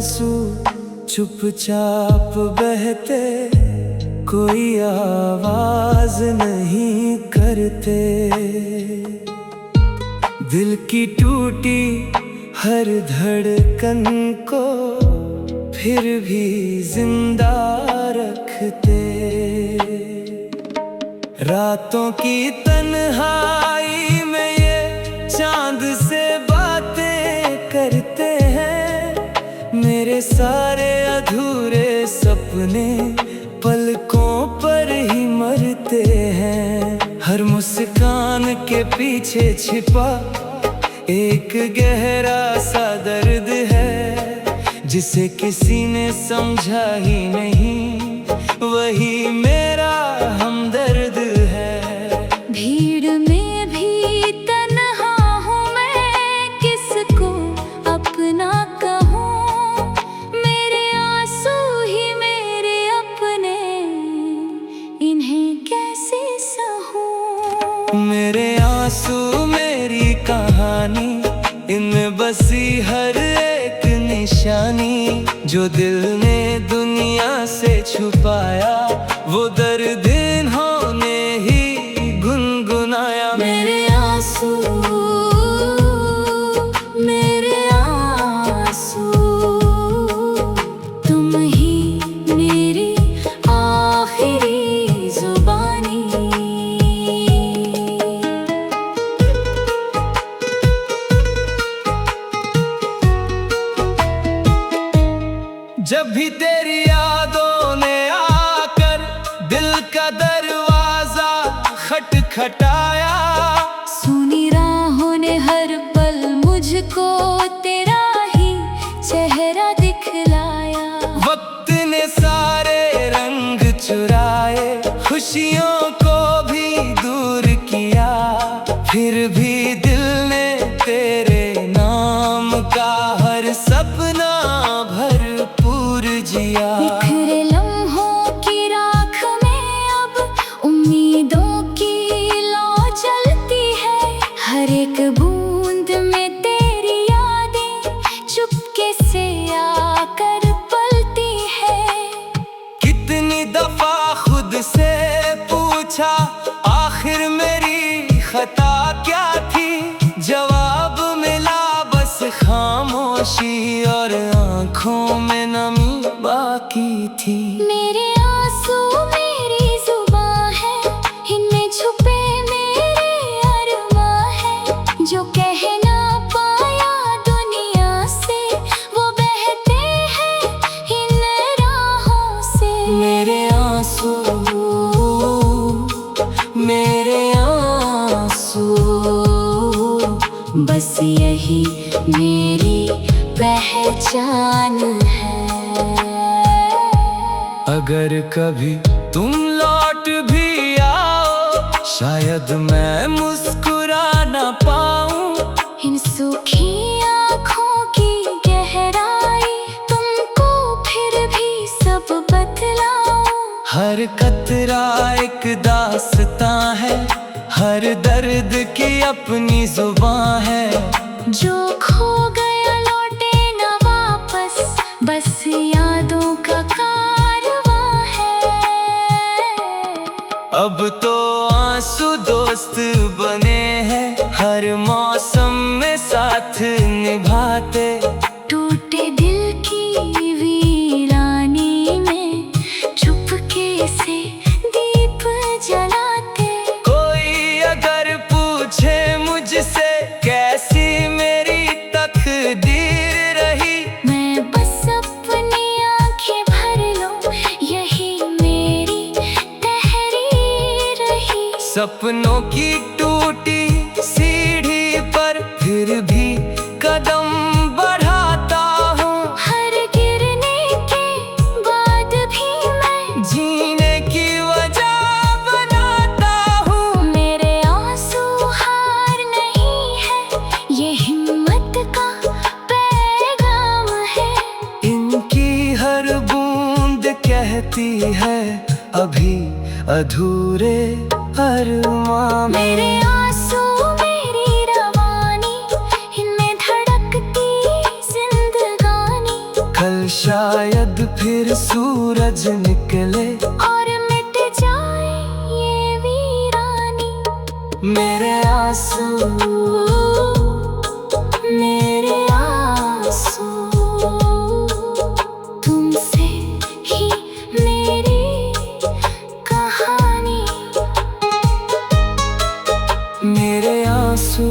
आंसू चुपचाप बहते, कोई आवाज नहीं करते। दिल की टूटी हर धड़कन को फिर भी जिंदा रखते। रातों की तन्हाई में ये चांद से बातें करते हैं। मेरे सारे अधूरे सपने पलकों पर ही मरते हैं। हर मुस्कान के पीछे छिपा एक गहरा सा दर्द है, जिसे किसी ने समझा ही नहीं, वही मेरा हमदर्द है। भीड़ में भी तन्हा हूँ मैं, किसको अपना कहूँ। मेरे आंसू ही मेरे अपने, इन्हें कैसे सहूँ। मेरे आंसू मेरी कहानी, इनमें बसी हर एक निशानी। जो दिल ने दुनिया से छुपाया, वो दर्द इन्होंने ही गुनगुनाया। मेरे आंसू, मेरे आंसू, तुम ही मेरी आखिरी जुबानी। जब भी तेरी यादों ने आकर दिल का दरवाजा खटखटाया, सुनी राहों ने हर पल मुझको तेरा ही चेहरा दिखलाया। वक्त ने सारे रंग चुराए, खुशियों को भी दूर किया। फिर भी दिल ने तेरे नाम का हर सपना भरपूर जिया। बिखरे लम्हों की राख में अब उम्मीदों की लौ जलती है। हर एक बूंद में तेरी यादें चुपके से आकर पलती है। कितनी दफा खुद से पूछा, आखिर मेरी खता क्या थी। जवाब मिला बस खामोशी, और आंखों में नमी बाकी थी। मेरे आंसू मेरी जुबां है, इनमें छुपे मेरे अरमां है। जो कह ना पाया दुनिया से, वो बहते हैं इन राहों से। मेरे आंसू, मेरे आंसू, बस यही मेरी पहचान है। अगर कभी तुम लौट भी आओ, शायद मैं मुस्कुरा ना पाऊं। इन सूखी आँखों की गहराई तुमको फिर भी सब बतलाऊं। हर कतरा एक दास्तां है, हर दर्द की अपनी जुबान है। जो खो गया लौटे न वापस, बस यादों का कारवां है। अब तो आंसू दोस्त बने हैं, हर मौसम में साथ निभाते। टूटे दिल की वीरानी में चुपके से दीप जलाते। कोई अगर पूछे मुझसे कैसी मेरी तकदीर रही, मैं बस अपनी आंखें भर लूं, यही मेरी तहरीर रही। सपनों की टूटी सीढ़ी पर फिर भी कदम बढ़ाता हूँ। हर गिरने के बाद भी मैं जीने की वजह बनाता हूँ। मेरे आंसू हार नहीं है, ये हिम्मत का पैगाम है। इनकी हर बूंद कहती है अभी अधूरे अरमां में। मेरे आंसू मेरी रवानी, इनमें धड़कती जिंदगानी। कल शायद फिर सूरज निकले और मिट जाए ये वीरानी। मेरे आंसू, मेरे आंसू, तुमसे ही मेरी कहानी। मेरे आंसू,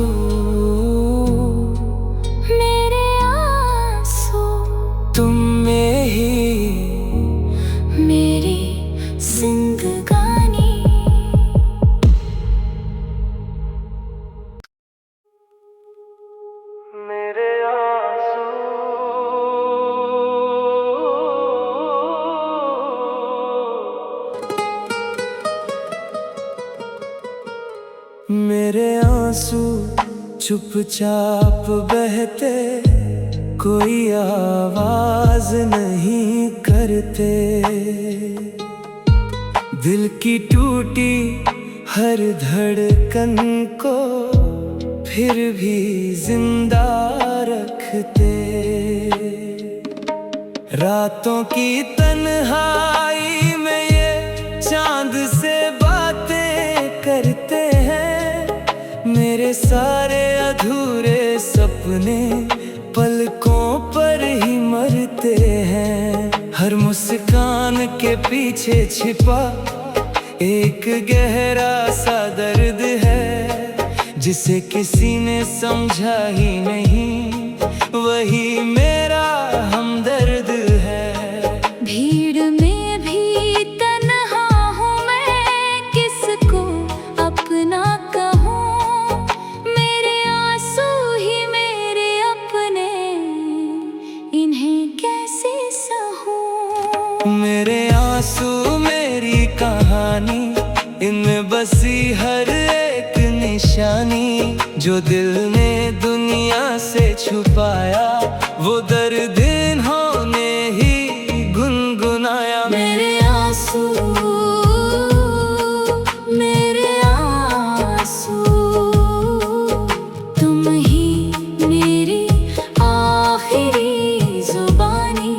मेरे आंसू, तुम में ही मेरी जिंदगानी। मेरे आंसू, मेरे आंसू चुपचाप बहते, कोई आवाज नहीं करते। दिल की टूटी हर धड़कन को फिर भी जिंदा रखते। रातों की तन्हाई में ये चांद से बातें करते हैं। मेरे सारे अधूरे सपने पलकों पर ही मरते हैं। हर मुस्कान के पीछे छिपा एक गहरा सा दर्द है, जिसे किसी ने समझा ही नहीं, वही मेरा हमदर्द है। भीड़ में भी तन्हा हूँ मैं, किसको अपना कहूँ। मेरे आंसू ही मेरे अपने, इन्हें कैसे सहूँ। मेरे आंसू मेरी कहानी, इनमें बसी हर एक निशानी। जो दिल ने दुनिया से छुपाया, वो दर्द इन्होंने ही गुनगुनाया। मेरे आंसू, मेरे आंसू, तुम ही मेरी आखिरी जुबानी।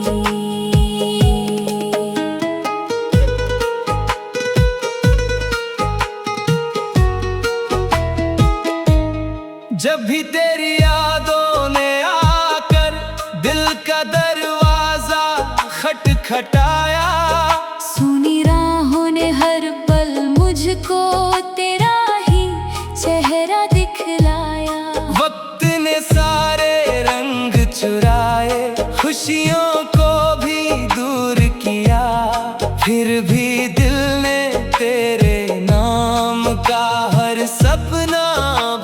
जब भी तेरी यादों ने आकर दिल का दरवाजा खटखटाया, सुनी राहों ने हर पल मुझको तेरा ही चेहरा दिखलाया। वक्त ने सारे रंग चुराए, खुशियों को भी दूर किया। फिर भी दिल ने तेरे नाम का हर सपना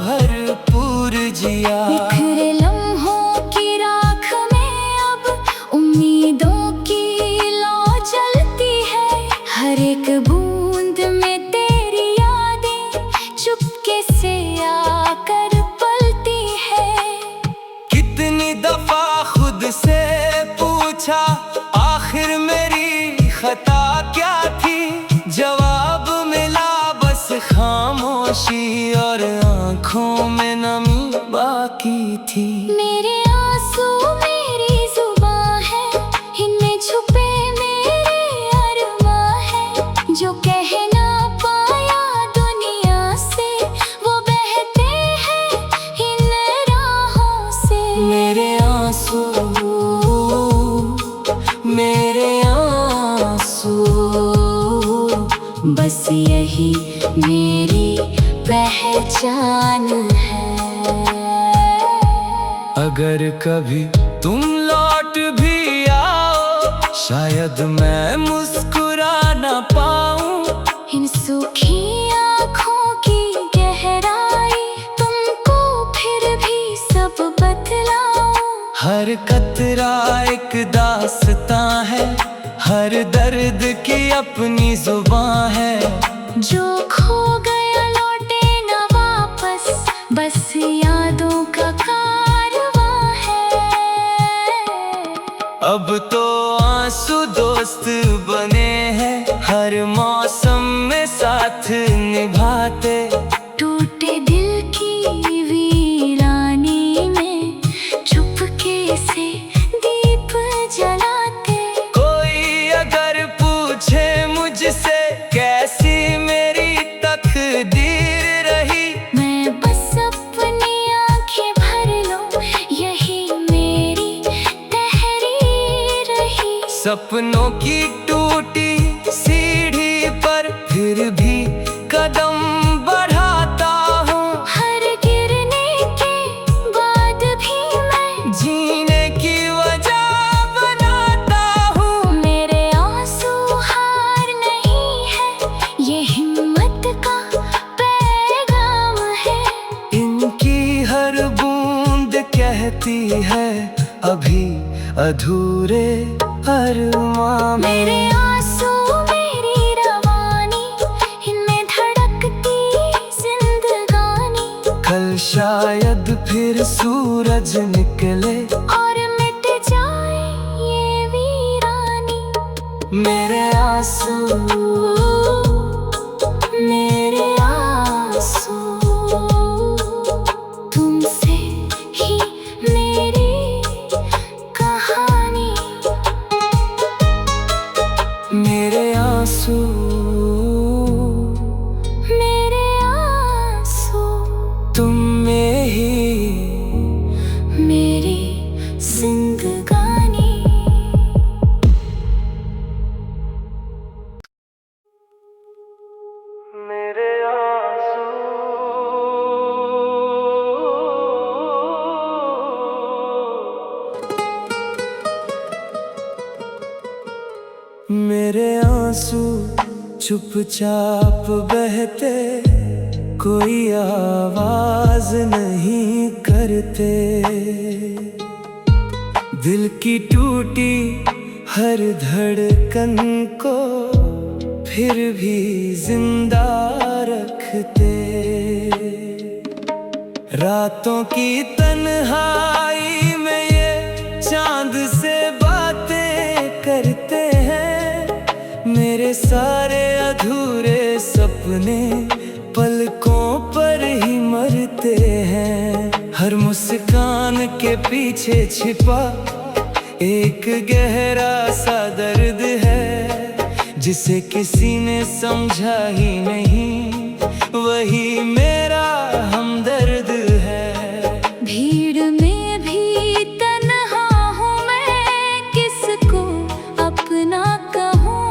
भरपूर जिया। बिखरे लम्हों की राख में अब उम्मीदों की लौ जलती है। हर एक बूंद में तेरी यादें चुपके से आकर पलती है। कितनी दफा खुद से पूछा, आखिर मेरी खता क्या थी। जवाब मिला बस खामोशी, और आंखों में नमी बाकी थी। मेरे आंसू मेरी जुबां है, इनमें छुपे मेरे अरमां है। जो कह ना पाया दुनिया से, वो बहते हैं इन राहों से। मेरे आंसू, मेरे आंसू, बस यही मेरी पहचान है। अगर कभी तुम लौट भी आओ, शायद मैं मुस्कुरा ना पाऊं। इन सूखी आँखों की गहराई तुमको फिर भी सब बतलाऊं। हर कतरा एक दास्तां है, हर दर्द की अपनी जुबान है। जो खो गया लौटे ना वापस, बस यादों का कारवां है। अब तो आंसू दोस्त बने हैं, हर मौसम में साथ निभाते। टूटे दिल की वीरानी में चुपके से दीप जलाते। सपनों की टूटी सीढ़ी पर फिर भी कदम बढ़ाता हूँ। हर गिरने के बाद भी मैं जीने की वजह बनाता हूँ। मेरे आंसू हार नहीं है, ये हिम्मत का पैगाम है। इनकी हर बूंद कहती है अभी अधूरे अरमां। मेरे आंसू मेरी रवानी, इनमें धड़कती जिंदगानी। कल शायद फिर सूरज निकले और मिट जाए ये वीरानी। मेरे आंसू, मेरे आंसू, तुमसे ही मेरी कहानी। मेरे आंसू, मेरे आंसू, तुम में ही मेरी जिंदगानी। मेरे आंसू, मेरे आंसू चुपचाप बहते, कोई आवाज नहीं करते। दिल की टूटी हर धड़कन को फिर भी जिंदा रखते। रातों की तन्हाई में ये चांद से बातें करते हैं। मेरे सारे अधूरे सपने पलकों पर ही मरते हैं। हर मुस्कान के पीछे छिपा एक गहरा सा दर्द है, जिसे किसी ने समझा ही नहीं, वही मेरा हमदर्द है। भीड़ में भी तन्हा हूँ मैं, किसको अपना कहूँ।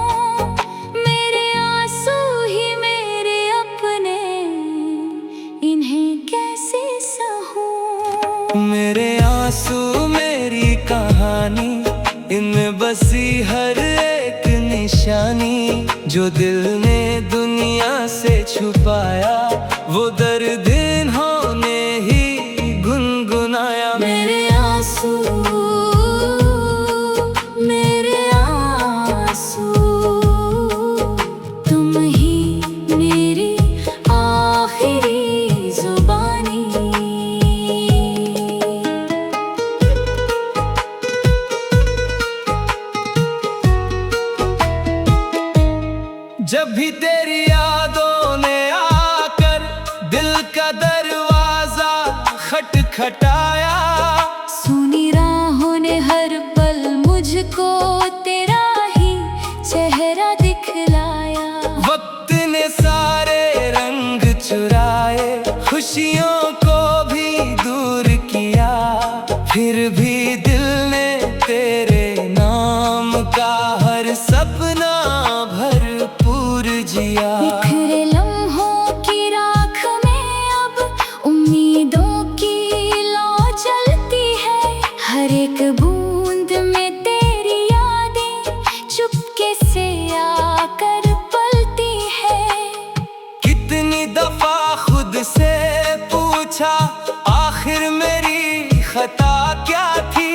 मेरे आंसू ही मेरे अपने, इन्हें कैसे सहूँ। मेरे आंसू मेरी कहानी, इनमें बसी हर एक निशानी। जो दिल ने दुनिया से छुपाया, वो दर्द इन्होंने ही गुनगुनाया। मेरे आंसू, मेरे आंसू, तुम ही मेरी आखिरी जुबानी। जब भी तेरी यादों ने आकर दिल का दरवाजा खटखटाया, सुनी राहों ने हर पल मुझको तेरा ही चेहरा दिखलाया। वक्त ने सारे रंग चुराए, खुशियों को भी दूर किया। फिर भी दिल ने तेरे नाम का हर सपना भरपूर जिया। बिखरे लम्हों की राख में अब उम्मीदों की लौ जलती है। हर एक बूंद में तेरी यादें चुपके से आकर पलती है। कितनी दफा खुद से पूछा, आखिर मेरी खता क्या थी।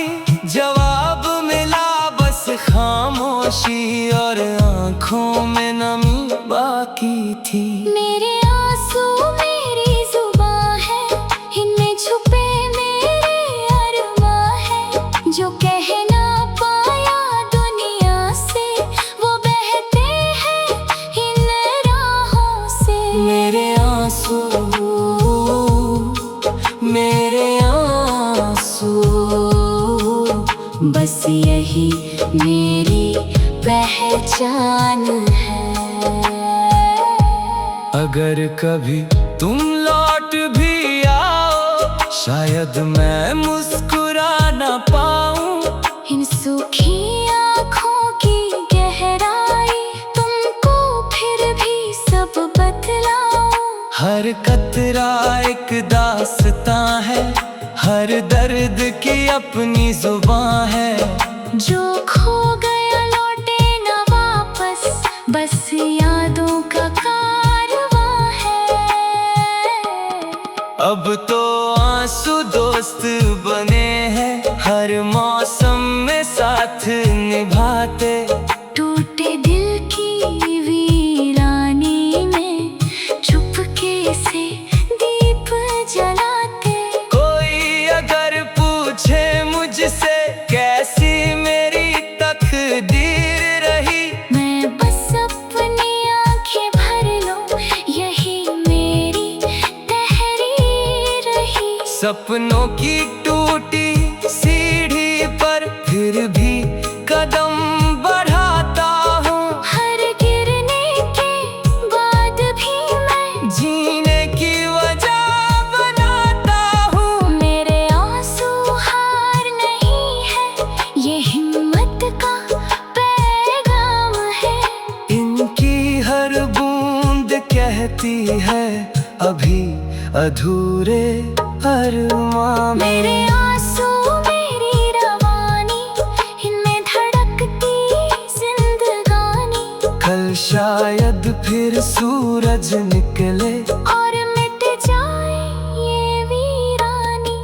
जवाब मिला बस खामोशी, और आंखों में नमी बाकी थी। मेरे आंसू मेरी जुबां है, इनमें छुपे मेरे अरमां है। जो कह ना पाया दुनिया से, वो बहते हैं इन राहों से। मेरे आंसू, मेरे आंसू, बस यही मेरी पहचान है। अगर कभी तुम लौट भी आओ, शायद मैं मुस्कुरा ना पाऊं। इन सूखी आँखों हर कतरा एक दास्तां है, हर दर्द की अपनी जुबां है। जो खो गया लौटे न वापस, बस यादों का कारवां है। अब तो आंसू दोस्त बने हैं, हर मौसम में साथ निभाते। टूटे दिल की वीरानी में चुपके से दीप जलाते। कोई अगर पूछे मुझसे कैसी मेरी तकदीर रही, मैं बस अपनी आंखें भर लूं, यही मेरी तहरीर रही। सपनों की टूटी सीढ़ी पर फिर भी कदम बढ़ाता हूँ। हर गिरने के बाद भी मैं जीने की वजह बनाता हूँ। मेरे आंसू हार नहीं है, ये हिम्मत का पैगाम है। इनकी हर बूंद कहती है अभी अधूरे अरमां में। मेरे आंसू मेरी रवानी, इनमें धड़कती जिंदगानी। कल शायद फिर सूरज निकले और मिट जाए ये वीरानी।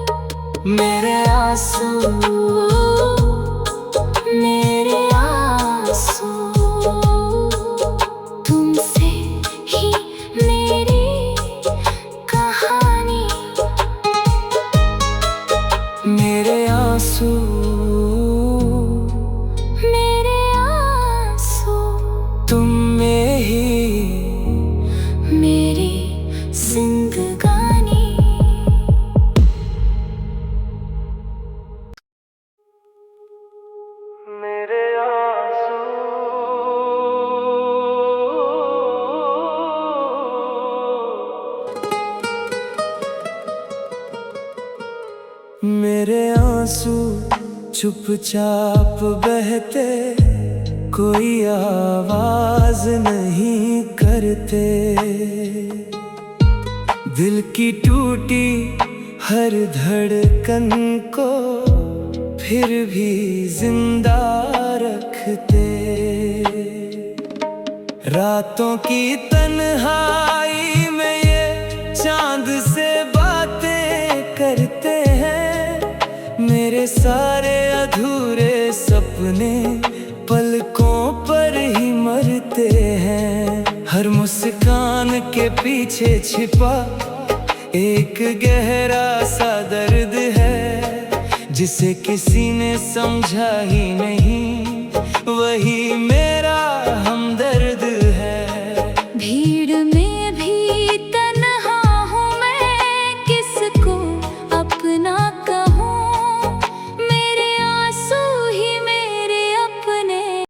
मेरे आंसू, मेरे आंसू, तुमसे ही मेरी कहानी। मेरे आंसू, मेरे आंसू, तुम में ही मेरी जिंदगानी। मेरे आंसू, मेरे आंसू चुपचाप बहते, कोई आवाज नहीं करते। दिल की टूटी हर धड़कन को फिर भी जिंदा रखते। रातों की तन्हाई में ये चांद से बातें करते हैं। मेरे सारे अधूरे सपने पलकों पर ही मरते हैं। हर मुस्कान के पीछे छिपा एक गहरा सा दर्द है, जिसे किसी ने समझा ही नहीं।